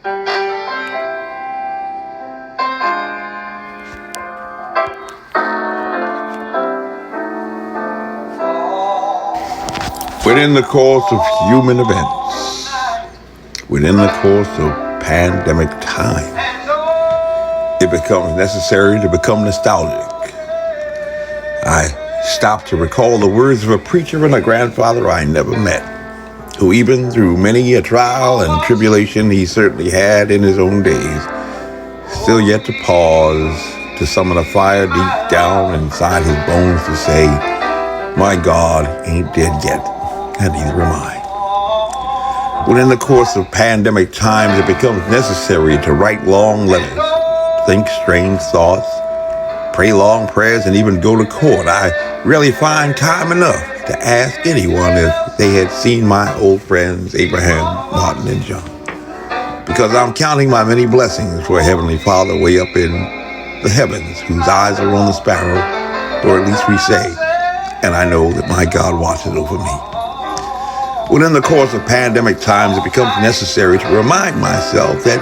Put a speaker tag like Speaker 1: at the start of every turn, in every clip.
Speaker 1: Within the course of human events, within the course of pandemic time, it becomes necessary to become nostalgic. I stop to recall the words of a preacher and a grandfather I never met, who even through many a trial and tribulation he certainly had in his own days, still yet to pause, to summon a fire deep down inside his bones to say, my God ain't dead yet, and neither am I. Within the course of pandemic times, it becomes necessary to write long letters, think strange thoughts, pray long prayers, and even go to court. I rarely find time enough to ask anyone if they had seen my old friends Abraham, Martin, and John. Because I'm counting my many blessings for a Heavenly Father way up in the heavens, whose eyes are on the sparrow, or at least we say, and I know that my God watches over me. Within the course of pandemic times, it becomes necessary to remind myself that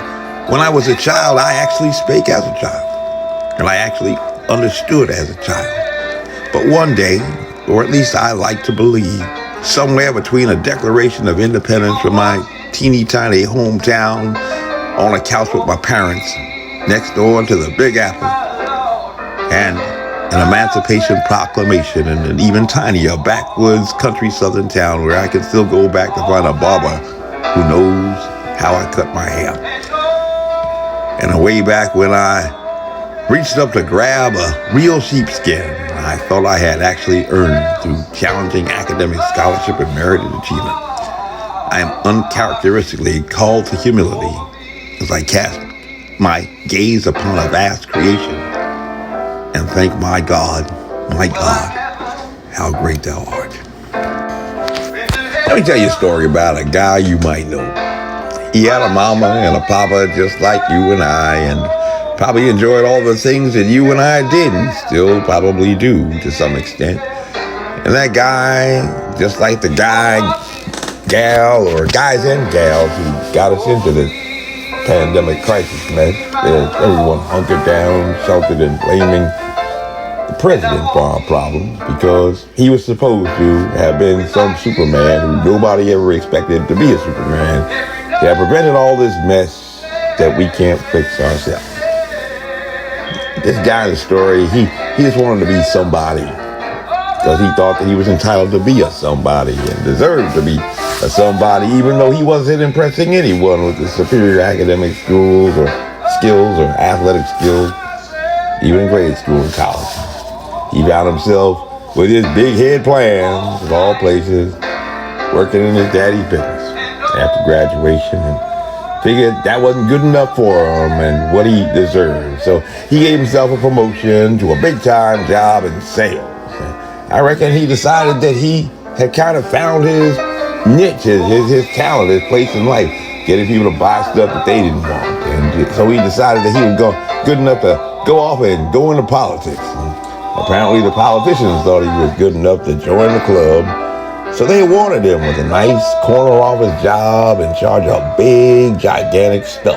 Speaker 1: when I was a child, I actually spake as a child, and I actually understood as a child. But one day, or at least I like to believe, somewhere between a Declaration of Independence from my teeny tiny hometown on a couch with my parents next door to the Big Apple, and an Emancipation Proclamation in an even tinier backwoods country southern town where I can still go back to find a barber who knows how I cut my hair. And way back when I reached up to grab a real sheepskin I thought I had actually earned through challenging academic scholarship and merited achievement, I am uncharacteristically called to humility as I cast my gaze upon a vast creation and thank my God, how great thou art. Let me tell you a story about a guy you might know. He had a mama and a papa just like you and I, and probably enjoyed all the things that you and I did and still probably do to some extent. And that guy, just like the gal, or guys and gals who got us into this pandemic crisis mess, everyone hunkered down, sheltered, and blaming the president for our problems because he was supposed to have been some Superman who nobody ever expected to be a Superman, to have prevented all this mess that we can't fix ourselves. This guy in the story, he just wanted to be somebody because he thought that he was entitled to be a somebody and deserved to be a somebody, even though he wasn't impressing anyone with his superior academic schools or skills or athletic skills, even in grade school and college. He found himself with his big head plans of all places, working in his daddy's business after graduation, and figured that wasn't good enough for him and what he deserved. So he gave himself a promotion to a big-time job in sales. I reckon he decided that he had kind of found his niche, his talent, his place in life, getting people to buy stuff that they didn't want. And so he decided that he was good enough to go off and go into politics. And apparently the politicians thought he was good enough to join the club. So they wanted him with a nice corner office job in charge of big, gigantic stuff.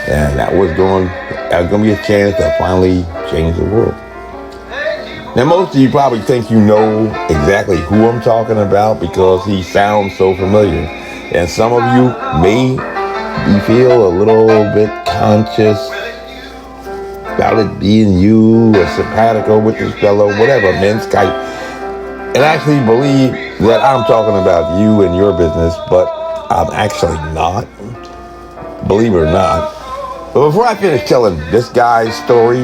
Speaker 1: And that was going to be a chance to finally change the world. Now, most of you probably think you know exactly who I'm talking about because he sounds so familiar. And some of you may feel a little bit conscious about it being you or simpatico with this fellow, whatever, men's kite, and actually believe that I'm talking about you and your business, but I'm actually not, believe it or not. But before I finish telling this guy's story,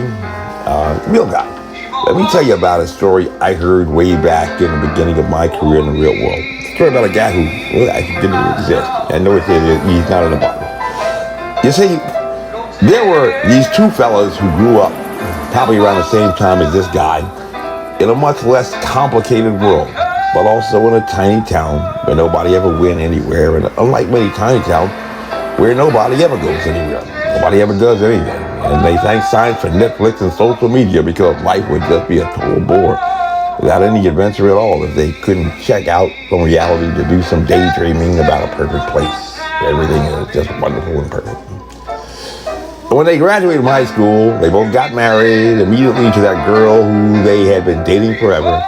Speaker 1: real guy, let me tell you about a story I heard way back in the beginning of my career in the real world. It's a story about a guy who actually didn't exist. I know he's not in the Bible. You see, there were these two fellas who grew up probably around the same time as this guy in a much less complicated world, but also in a tiny town where nobody ever went anywhere, and unlike many tiny towns where nobody ever goes anywhere, nobody ever does anything. And they thank science for Netflix and social media because life would just be a total bore without any adventure at all if they couldn't check out from reality to do some daydreaming about a perfect place. Everything is just wonderful and perfect. When they graduated from high school, they both got married immediately to that girl who they had been dating forever.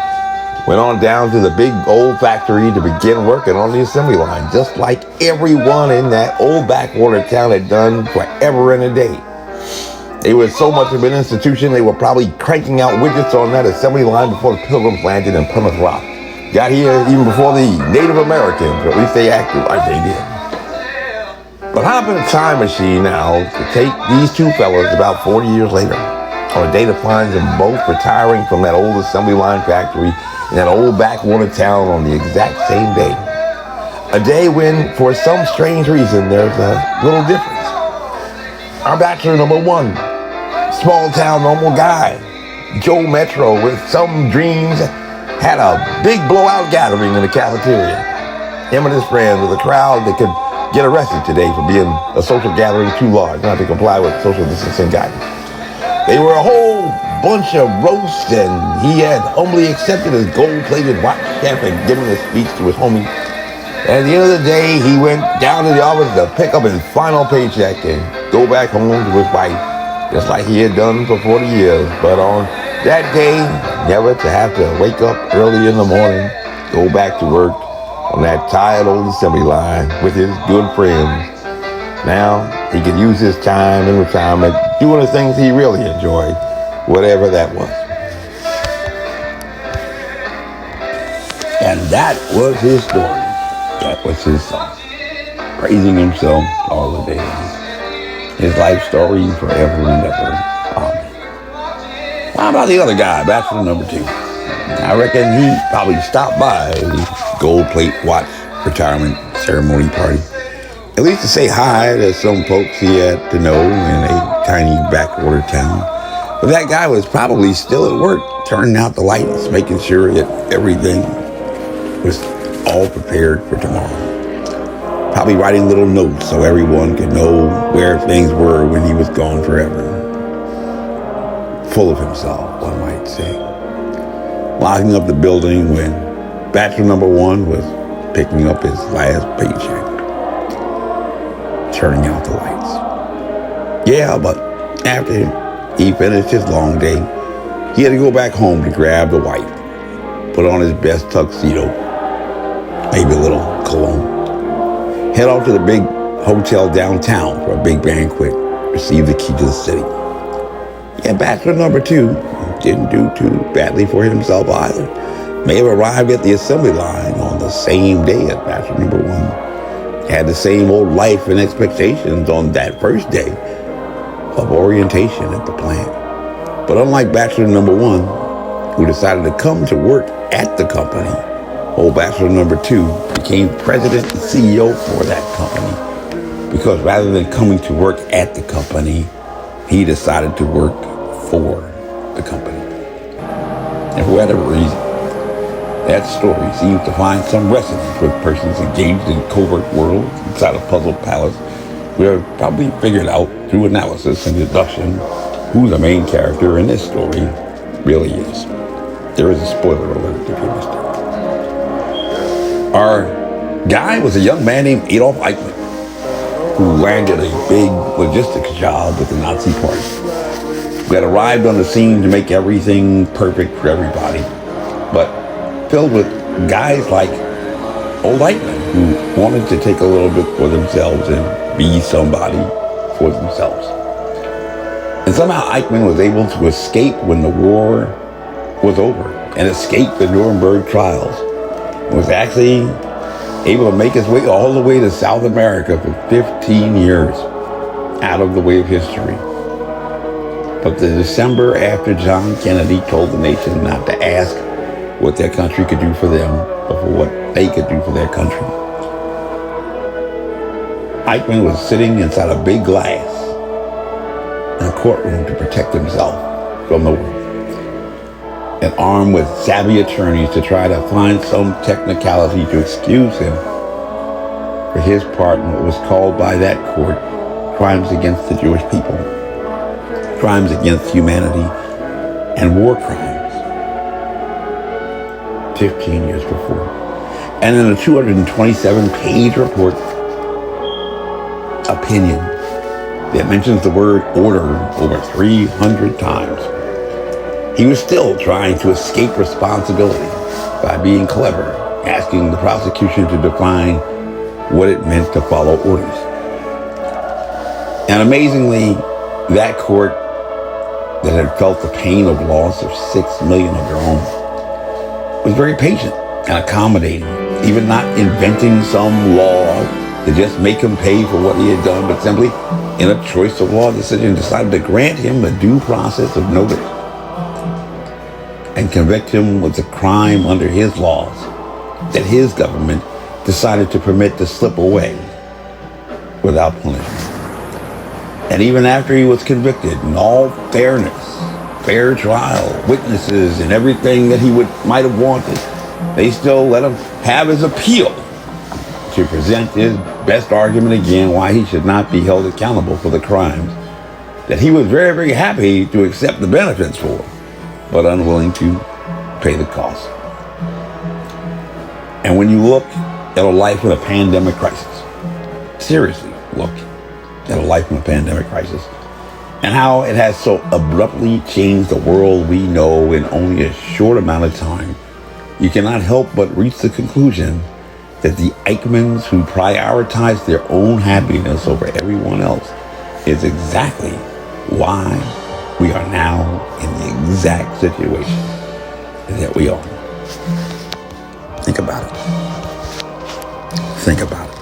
Speaker 1: Went on down to the big old factory to begin working on the assembly line, just like everyone in that old backwater town had done forever and a day. They were so much of an institution, they were probably cranking out widgets on that assembly line before the Pilgrims landed in Plymouth Rock. Got here even before the Native Americans, or at least they acted like they did. But hop in a time machine now to take these two fellas about 40 years later on a day that finds them both retiring from that old assembly line factory in that old backwater town on the exact same day. A day when, for some strange reason, there's a little difference. Our bachelor number one, small town normal guy, Joe Metro, with some dreams, had a big blowout gathering in the cafeteria. Him and his friends with a crowd that could get arrested today for being a social gathering too large, not to comply with social distancing guidance. They were a whole bunch of roasts, and he had humbly accepted his gold-plated watch chef and given a speech to his homies. And at the end of the day, he went down to the office to pick up his final paycheck and go back home to his wife, just like he had done for 40 years. But on that day, never to have to wake up early in the morning, go back to work on that tired old assembly line with his good friends. Now, he could use his time in retirement doing the things he really enjoyed, whatever that was. And that was his story. That was his song. Praising himself all the days. His life story forever and ever. Amen. How about the other guy, bachelor number two? I reckon he probably stopped by the gold plate watch retirement ceremony party, at least to say hi to some folks he had to know in a tiny backwater town. But that guy was probably still at work, turning out the lights, making sure that everything was all prepared for tomorrow. Probably writing little notes so everyone could know where things were when he was gone forever. Full of himself, one might say. Locking up the building when bachelor number one was picking up his last paycheck. Turning out the lights. Yeah, but after he finished his long day, he had to go back home to grab the wife, put on his best tuxedo, maybe a little cologne, head off to the big hotel downtown for a big banquet, receive the key to the city. Yeah, bachelor number two didn't do too badly for himself either. May have arrived at the assembly line on the same day as bachelor number one. Had the same old life and expectations on that first day of orientation at the plant. But unlike bachelor number one, who decided to come to work at the company, old bachelor number two became president and CEO for that company. Because rather than coming to work at the company, he decided to work for the company. And for whatever reason, that story seems to find some resonance with persons engaged in covert worlds inside a puzzle palace who have probably figured out through analysis and deduction who the main character in this story really is. There is a spoiler alert if you missed it. Our guy was a young man named Adolf Eichmann, who landed a big logistics job with the Nazi Party. We had arrived on the scene to make everything perfect for everybody, but filled with guys like old Eichmann who wanted to take a little bit for themselves and be somebody for themselves. And somehow Eichmann was able to escape when the war was over and escape the Nuremberg trials. Was actually able to make his way all the way to South America for 15 years out of the way of history. But the December after John Kennedy told the nation not to ask what their country could do for them, but for what they could do for their country. Eichmann was sitting inside a big glass in a courtroom to protect himself from the war, and armed with savvy attorneys to try to find some technicality to excuse him for his part in what was called by that court crimes against the Jewish people, crimes against humanity, and war crimes 15 years before. And in a 227-page report, opinion that mentions the word order over 300 times. He was still trying to escape responsibility by being clever, asking the prosecution to define what it meant to follow orders. And amazingly, that court that had felt the pain of loss of 6 million of their own was very patient and accommodating, even not inventing some law to just make him pay for what he had done, but simply, in a choice of law decision, decided to grant him the due process of notice and convict him with a crime under his laws that his government decided to permit to slip away without punishment. And even after he was convicted, in all fairness, fair trial, witnesses, and everything that he might have wanted, they still let him have his appeal to present his best argument again why he should not be held accountable for the crimes that he was very, very happy to accept the benefits for, but unwilling to pay the cost. And when you look at a life in a pandemic crisis, seriously look at a life in a pandemic crisis, and how it has so abruptly changed the world we know in only a short amount of time, you cannot help but reach the conclusion that the Eichmanns who prioritize their own happiness over everyone else is exactly why we are now in the exact situation that we are. Think about it. Think about it.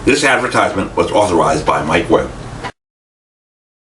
Speaker 2: This advertisement was authorized by Mike Webb.